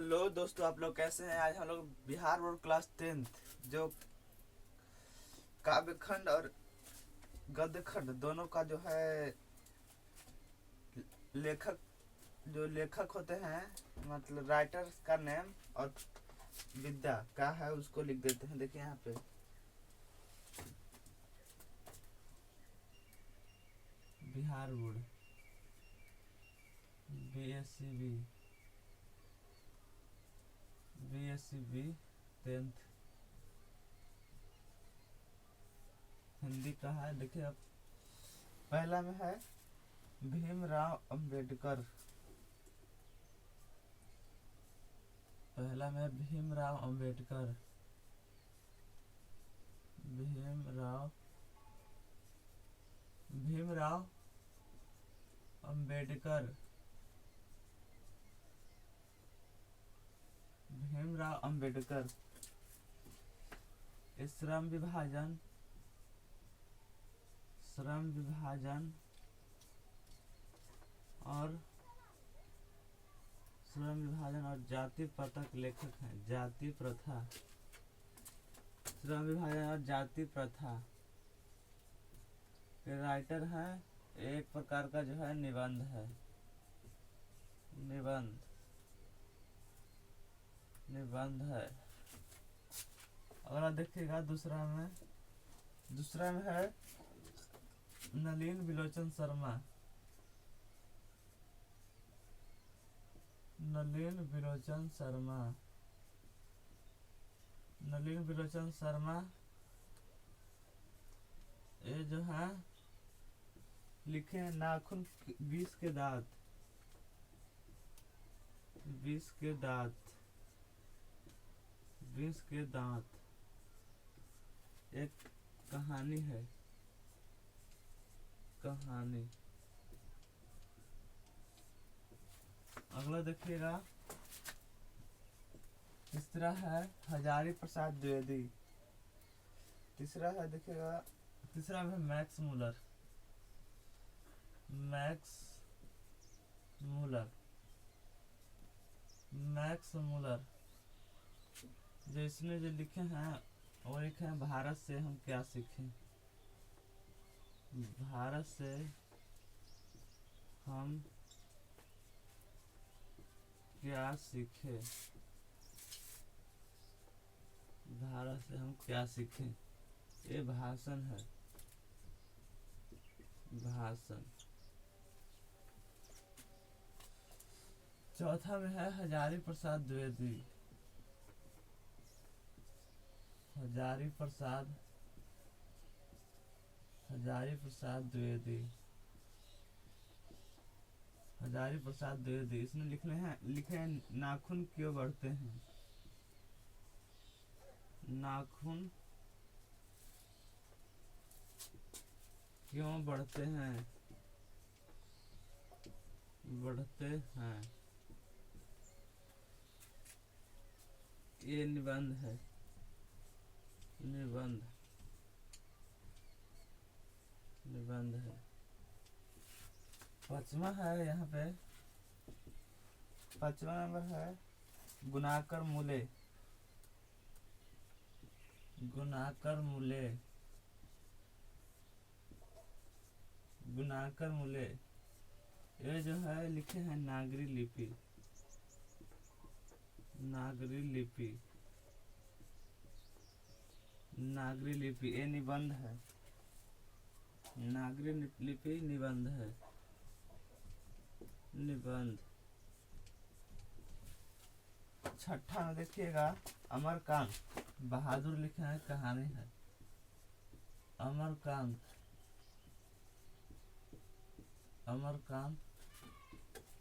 Hello दोस्तों, आप लोग कैसे हैं। आज हम लोग बिहार बोर्ड क्लास 10th जो काव्य खंड और गद्य खंड दोनों का जो है लेखक जो लेखक होते हैं, मतलब राइटर का नेम और विद्या क्या है उसको लिख देते हैं। देखिए यहाँ पे Bihar board BSCB BSCB 10th Hindi का है। देखिए अब पहला में है भीमराव अंबेडकर। पहला में भीमराव अंबेडकर। भीमराव भीमराव अंबेडकर। भीमराव अंबेडकर श्रम विभाजन और जाति प्रथा के लेखक हैं। जाति प्रथा, श्रम विभाजन और जाति प्रथा के राइटर हैं। एक प्रकार का जो है निबंध है। निबंध है। अगला देखिएगा दूसरा में है नलिन विलोचन शर्मा। नलिन विलोचन शर्मा ये जो है लिखे हैं नाखून 20 के दांत। 20 के दांत एक कहानी है। अगला देखिएगा तीसरा है हजारी प्रसाद द्विवेदी। तीसरा में मैक्स मूलर जो इसने जो लिखे हैं वो लिखे हैं भारत से हम क्या सीखें। भारत से हम क्या सीखें। ये भाषण है। चौथा में है हजारी प्रसाद द्विवेदी। हजारी प्रसाद द्विवेदी इसने लिखे हैं नाखून क्यों बढ़ते हैं। नाखून क्यों बढ़ते हैं। ये निबंध है। पांचवा है यहाँ पे। पांचवा नंबर है गुणाकर मूले ये जो है लिखे हैं नागरी लिपि ये निबंध है। नागरी लिपि निबंध है। छठा में देखिएगा अमरकांत बहादुर लिखे हैं कहानी है। अमरकांत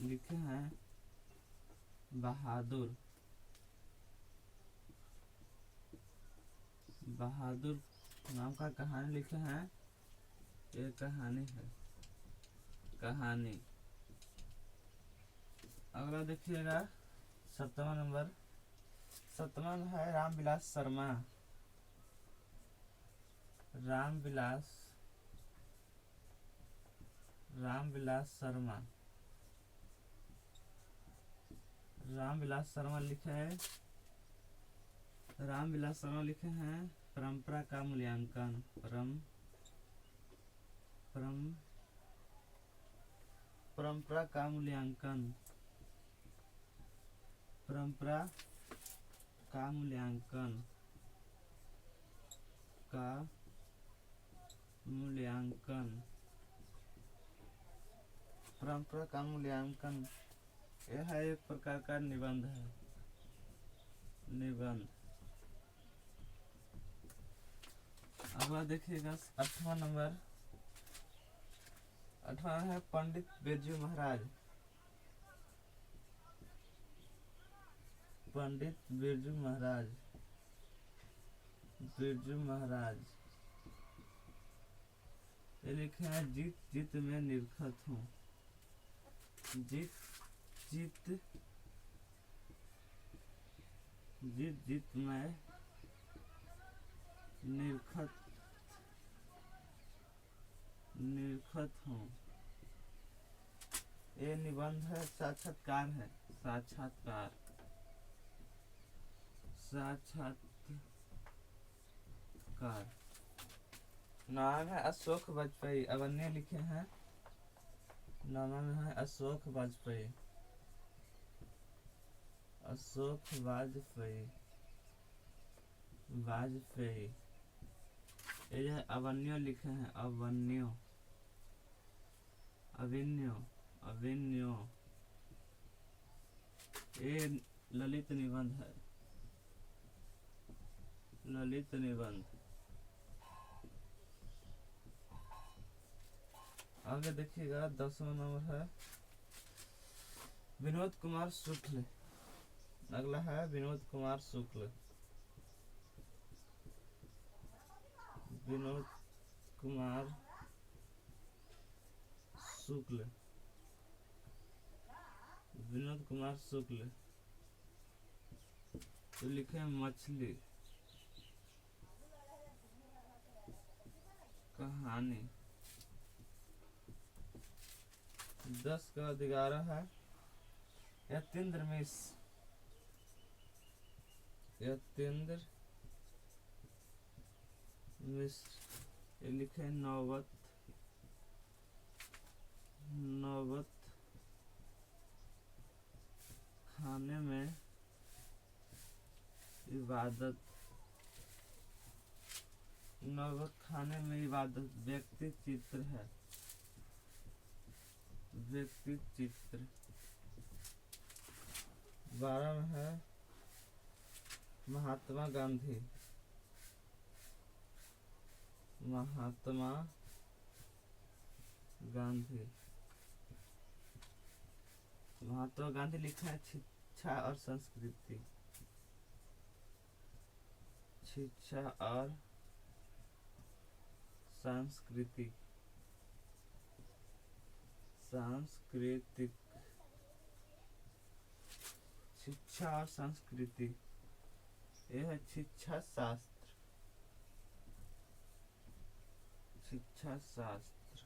लिखे हैं बहादुर नाम का कहानी लिखे हैं। ये कहानी है। अगला देखिएगा सप्तमा नंबर। सप्तमा में है रामविलास शर्मा। रामविलास शर्मा लिखे हैं, रामविलास शर्मा लिखे हैं परंपरा का मूल्यांकन, परंपरा का मूल्यांकन, परंपरा का मूल्यांकन का मूल्यांकन, परंपरा का मूल्यांकन यह एक प्रकार का निबंध है, निबंध। अगला देखिएगा 8वां नंबर, 8वां है पंडित बिरजू महाराज, पंडित बिरजू महाराज, बिरजू महाराज ये लिखे हैं जीत जीत में निरखत हूँ, जीत जीत जीत जीत में निरखत निरखत हूँ। ये निबंध है, साक्षात्कार है, साक्षात्कार, साक्षात्कार। नाम है अशोक वाजपेयी, अवन्य लिखे हैं, नाम में है अशोक वाजपेयी, अशोक वाजपेयी, वाजपेयी। ये है अवन्यो लिखे हैं, अवन्यो, अभिन्यो, अभिन्यो। ये ललित निबंध है, ललित निबंध। आगे देखिएगा 10वां नंबर है विनोद कुमार शुक्ल, अगला है विनोद कुमार शुक्ल, विनोद कुमार शुक्ल, विनोद कुमार शुक्ल तो लिखे मछली कहानी। 10 का 11 है यतीन्द्र मिश्र, यतीन्द्र मिश्र ये लिखे नौबत, नौबत खाने में इबादत, नौबत खाने में इबादत व्यक्ति चित्र है, व्यक्ति चित्र। 12 में है महात्मा गांधी, महात्मा गांधी, महात्मा गांधी लिखा है शिक्षा और संस्कृति, शिक्षा और संस्कृति, सांस्कृतिक, शिक्षा और संस्कृति यह है शिक्षा शास्त्र, शिक्षा शास्त्र।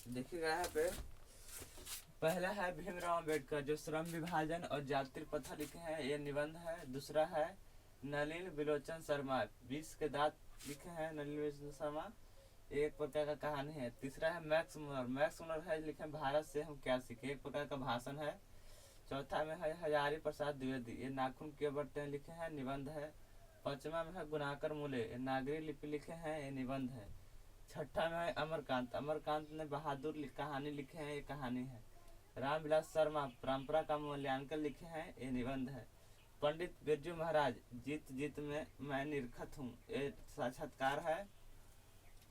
देखिएगा यहाँ पे पहला है भीमराव अम्बेडकर जो श्रम विभाजन और जाति प्रथा लिखे हैं, ये निबंध है। दूसरा है नलिन बिलोचन शर्मा 20 के दांत लिखे हैं, नलिन बिलोचन शर्मा एक प्रकार का कहानी है। तीसरा है मैक्स मुनर, मैक्स मुनर है लिखे भारत से हम क्या सीखे, एक प्रकार का भाषण है। चौथा में है हजारी प्रसाद द्विवेदी, ये नाखून क्यों बढ़ते हैं लिखे हैं, निबंध है। पांचवा में है गुनाकर मूले, ये नागरी लिपि लिखे हैं, ये निबंध है। छठा में है अमरकांत, अमरकांत ने बहादुर कहानी लिखे हैं, ये कहानी है। रामविलास शर्मा परंपरा का मूल्यांकन लिखे हैं, ये निबंध है। पंडित बिरजू महाराज जीत जीत में मैं निरखत हूँ, ये साक्षात्कार है।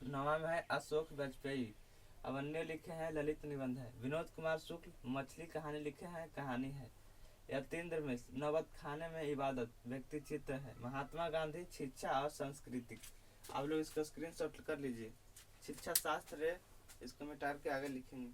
नवा में है अशोक वाजपेयी अवन्य लिखे हैं, ललित निबंध है। विनोद कुमार शुक्ल मछली कहानी लिखे हैं, कहानी है। यतीन्द्र मिश्र नौबत खाने में इबादत व्यक्ति चित्र है। महात्मा गांधी शिक्षा और संस्कृति। आप लोग इसका स्क्रीनशॉट कर लीजिए। शिक्षा शास्त्र है, इसको मिटा के आगे लिखेंगे।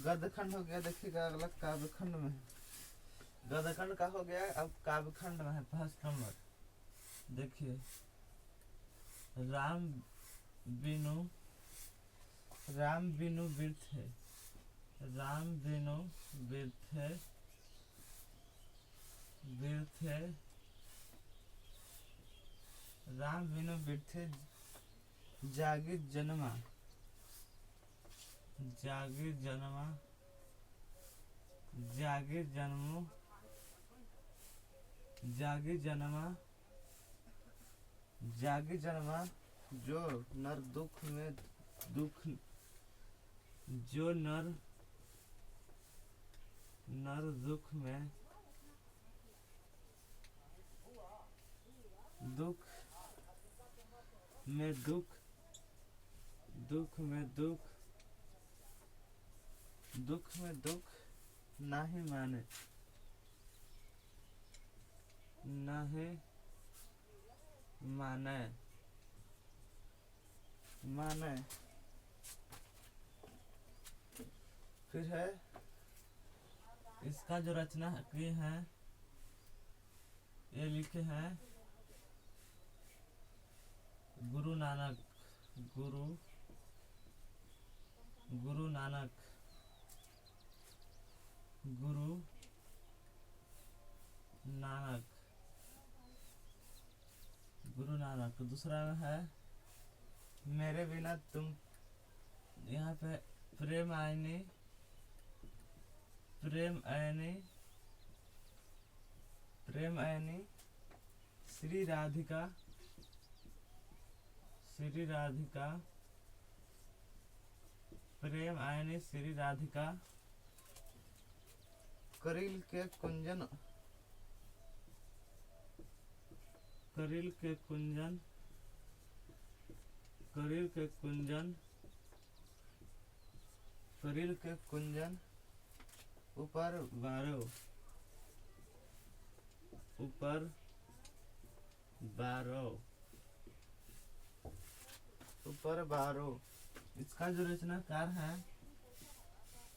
गद्यखंड हो गया। देखिएगा अगला काव्यखंड में। गद्यखंड का हो गया, अब काव्यखंड में है। फर्स्ट नंबर देखिए, राम बिनु बिरथे, राम बिनु बिरथे बिरथे, राम बिनु बिरथे जागि जन्मा, जागि जन्मा, जागि जन्मो, जागि जन्मा, जागि जन्मा, जो नर दुख में दुख, जो नर दुख में दुख में दुख, दुख में दुख, दुख में दुख नाही माने, नाही माने, माने। फिर है इसका जो रचना की है, ये लिखे हैं गुरु नानक, गुरु नानक, गुरु नानक, गुरु नानक। दूसरा है मेरे बिना तुम, यहाँ पे प्रेम आयनी, प्रेम आयनी, प्रेम आयनी, श्री राधिका, श्री राधिका, प्रेम आयनी श्री राधिका, करील के कुंजन, करील के कुंजन, करील के कुंजन, करील के कुंजन, ऊपर बारो, ऊपर बारो, ऊपर बारो। इसका जो रचनाकार है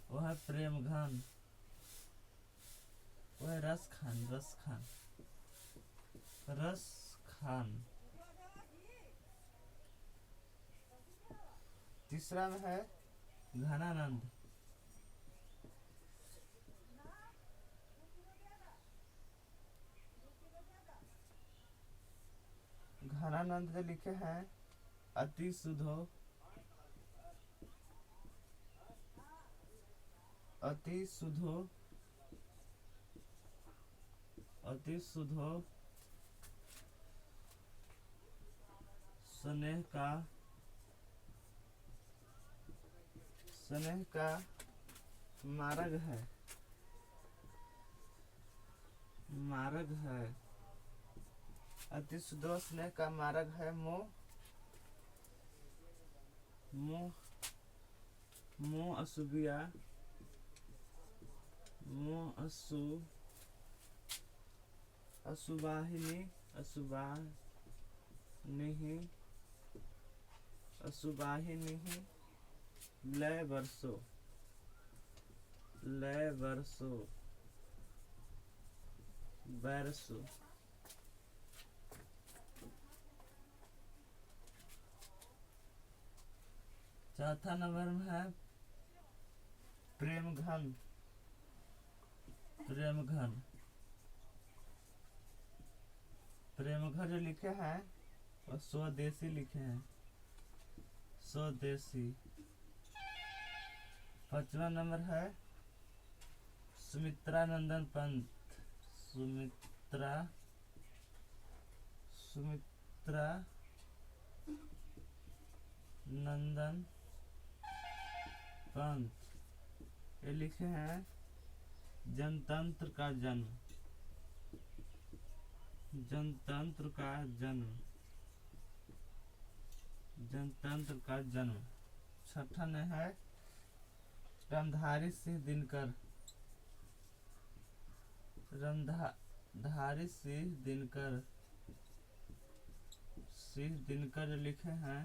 वह है प्रेम घन, वह है रस खान, रस खान, रस खान। तीसरा में है घनानंद, घनानंद जो लिखे हैं अति सुधो, अति सुधो, अति सुधो स्नेह का, स्नेह का मार्ग है, मार्ग है, अति सुधो स्नेह का मार्ग है। मोह, मोह, मोह अशुभिया, मोह अशु, अशुभाहिनी, अशुभानिहि, अशुभाहिनी, लय वर्षो, लय वर्षो, वर्षो। चौथा नंबर में है प्रेम घन, प्रेम घन, प्रेम घन जो लिखे हैं और स्वदेशी लिखे हैं, स्वदेशी। पांचवा नंबर है सुमित्रा नंदन पंत, सुमित्रा, सुमित्रा नंदन पंत, ये लिखे हैं जनतंत्र का जन्म, जनतंत्र का जन्म, जनतंत्र का जन्म। छठा ने है रामधारी सिंह दिनकर, रामधारी सिंह दिनकर, सिंह दिनकर जो लिखे हैं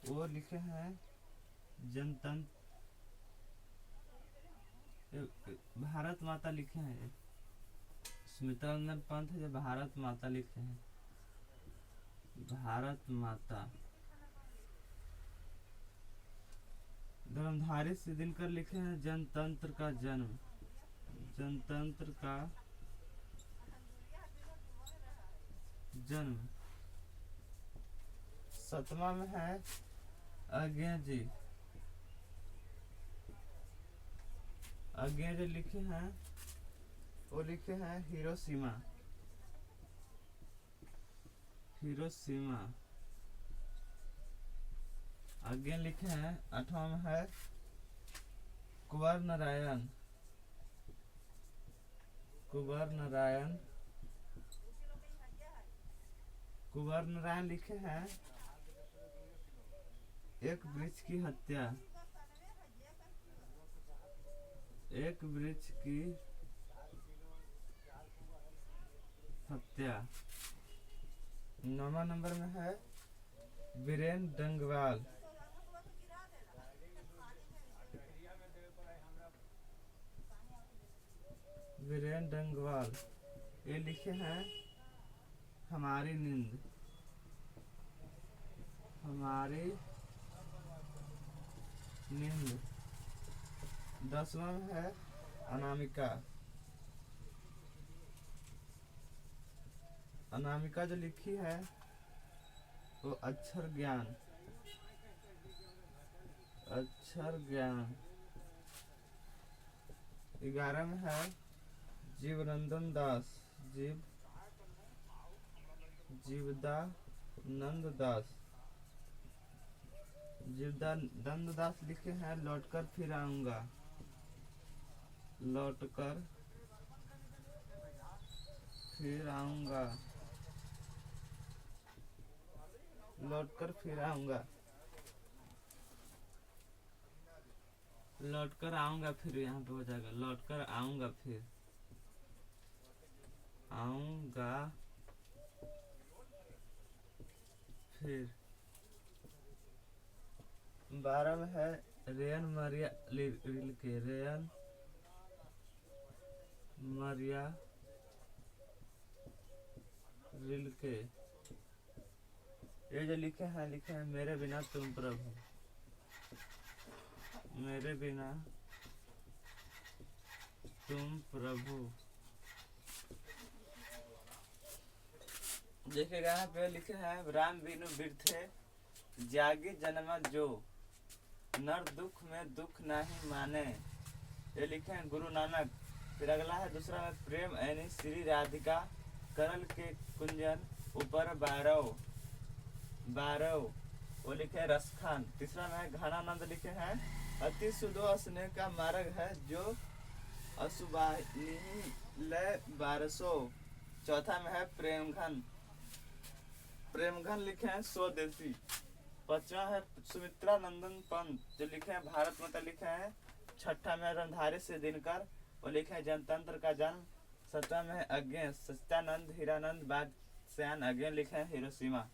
वो लिखे हैं जनतंत्र, भारत माता लिखे हैं, स्मिता नंदन पंत है जो भारत माता लिखे हैं, भारत माता। धर्मधारी से दिनकर लिखे हैं जनतंत्र का जन्म, जनतंत्र का जन्म। सतमा में है अज्ञा जी, अज्ञा जी लिखे हैं, वो लिखे हैं हिरोशिमा, हिरोशिमा। अज्ञा लिखे हैं। आठवां में है कुंवर नारायण, कुंवर नारायण, कुंवर नारायण लिखे हैं एक वृक्ष की हत्या, एक वृक्ष की हत्या। 9वां नंबर में है वीरेन डंगवाल, वीरेन डंगवाल। ये लिखे हैं हमारी नींद, हमारी नींद। 10वां में है अनामिका, अनामिका जो लिखी है वो अक्षर ज्ञान, अक्षर ज्ञान। 11 में है जीवनंदन दास, जीवदानंद दास, जीवदानंद दास लिखे हैं लौटकर फिर आऊंगा, लौटकर फिर आऊंगा, लौटकर फिर आऊंगा, लौटकर आऊंगा फिर, यहाँ पे हो जाएगा लौटकर आऊंगा फिर, आऊंगा फिर। 12 में है रेयन मरिया रिल्के, रेयन मरिया रिल्के। ये जो लिखे हैं मेरे बिना तुम प्रभु, मेरे बिना तुम प्रभु। देखिएगा यहाँ पे लिखे हैं राम बिनु बिरथे जागी जन्मा जो, नर दुख में दुख नहीं माने। ये लिखे हैं गुरु नानक। फिर अगला है दूसरा में प्रेम ऐनी श्री राधिका करल के कुंजन ऊपर बारव, बारव। वो लिखे हैं रसखान। तीसरा में घनानंद लिखे हैं अति सुदो स्नेह का मार्ग है जो असुबानी लय बारसो। चौथा में है प्रेमघन, प्रेमघन लिखे हैं स्वदेशी। पांचवा है सुमित्रा नंदन पंत जो लिखे हैं भारत माता लिखे हैं। छठा में रंधारी से दिनकर वो लिखे हैं जनतंत्र का जन्म। सत्रह में है अज्ञे सच्चानंद हीरानंद बादशाह अज्ञे लिखे हैं हिरोशिमा।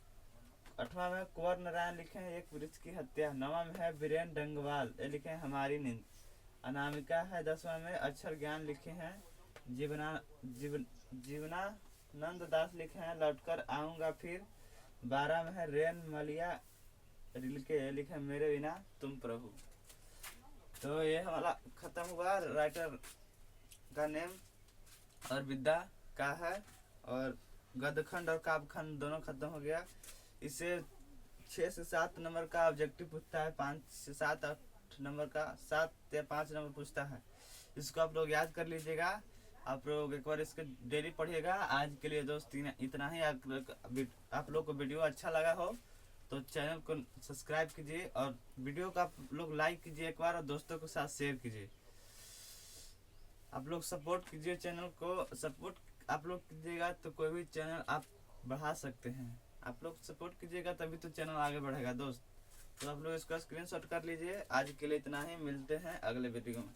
आठवां में कुंवर नारायण लिखे हैं एक वृक्ष की हत्या। नवा में है वीरेन डंगवाल ये लिखे हैं हमारी नींद। अनामिका है। 10वां में अक्षर ज्ञान लिखे हैं जीवनानंद दास लिखे हैं लौटकर आऊंगा फिर। 12 में है रेन मलिया रिल्के लिखे हैं मेरे बिना तुम प्रभु। तो ये हमारा खत्म हुआ राइटर का नेम और विद्या का है, और गद्यखंड और काव्यखंड दोनों खत्म हो गया। इसे 6 से 7 नंबर का ऑब्जेक्टिव पूछता है, 5 से 7 8 नंबर का 7 या 5 नंबर पूछता है। इसको आप लोग याद कर लीजिएगा। आप लोग एक बार इसके डेली पढ़िएगा। आज के लिए दोस्त इतना ही। आप लोग को वीडियो अच्छा लगा हो तो चैनल को सब्सक्राइब कीजिए और वीडियो को आप लोग लाइक कीजिए एक बार और दोस्तों के साथ शेयर कीजिए। आप लोग सपोर्ट कीजिए चैनल को। सपोर्ट आप लोग कीजिएगा तो कोई भी चैनल आप बढ़ा सकते हैं। आप लोग सपोर्ट कीजिएगा तभी तो चैनल आगे बढ़ेगा दोस्त। तो आप लोग इसका स्क्रीनशॉट कर लीजिए। आज के लिए इतना ही, मिलते हैं अगले वीडियो में।